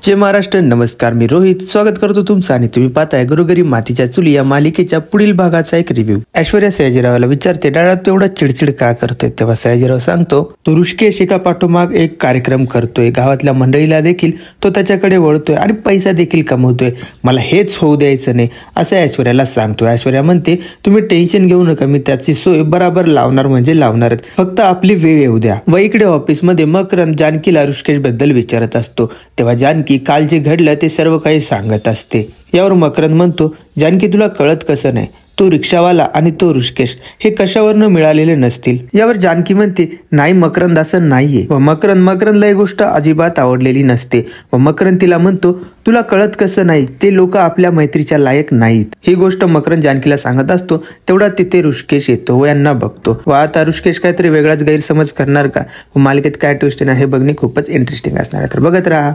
जय महाराष्ट्र, नमस्कार. मी रोहित स्वागत करतो तुमचं आणि तुम्ही पाहताय घरोघरी मातीच्या चुली या मालिकेच्या पुढील भागाचा एक रिव्ह्यू. ऐश्वर्या सयाजीरावला विचारते, डाळा तू एवढा चिडचिड का करतोय? तेव्हा सयाजीराव सांगतो, तो ऋषिकेश एका पाठोमाग एक कार्यक्रम करतोय, गावातल्या मंडळीला देखील तो त्याच्याकडे वळतोय आणि पैसा देखील कमवतोय. मला हेच होऊ द्यायचं नाही असं ऐश्वर्याला सांगतोय. ऐश्वर्या म्हणते, तुम्ही टेन्शन घेऊ नका, मी त्याची सोय बराबर लावणार म्हणजे लावणारच, फक्त आपली वेळ येऊ द्या. व इकडे ऑफिसमध्ये मकरंद जानकीला ऋषिकेश बद्दल विचारत असतो. तेव्हा जानकी काल जे घडलं ते सर्व काही सांगत असते. यावर मकरंद म्हणतो, जानकी तुला कळत कसं नाही, तो रिक्षावाला आणि तो ऋषिकेश हे कशावरनं मिळालेले नसतील? यावर जानकी म्हणते, नाही मकरंद असं नाहीये. व मकरंदला ही गोष्ट अजिबात आवडलेली नसते. व मकरंद तिला म्हणतो, तुला कळत कसं नाही, ते लोक आपल्या मैत्रीच्या लायक नाहीत. ही गोष्ट मकरंद जानकीला सांगत असतो. तेवढा तिथे ऋषिकेश येतो व यांना बघतो. व आता ऋषिकेश काहीतरी वेगळाच गैरसमज करणार का व मालिकेत काय ट्विस्ट येणार हे बघणे खूपच इंटरेस्टिंग असणार आहे, तर बघत राहा.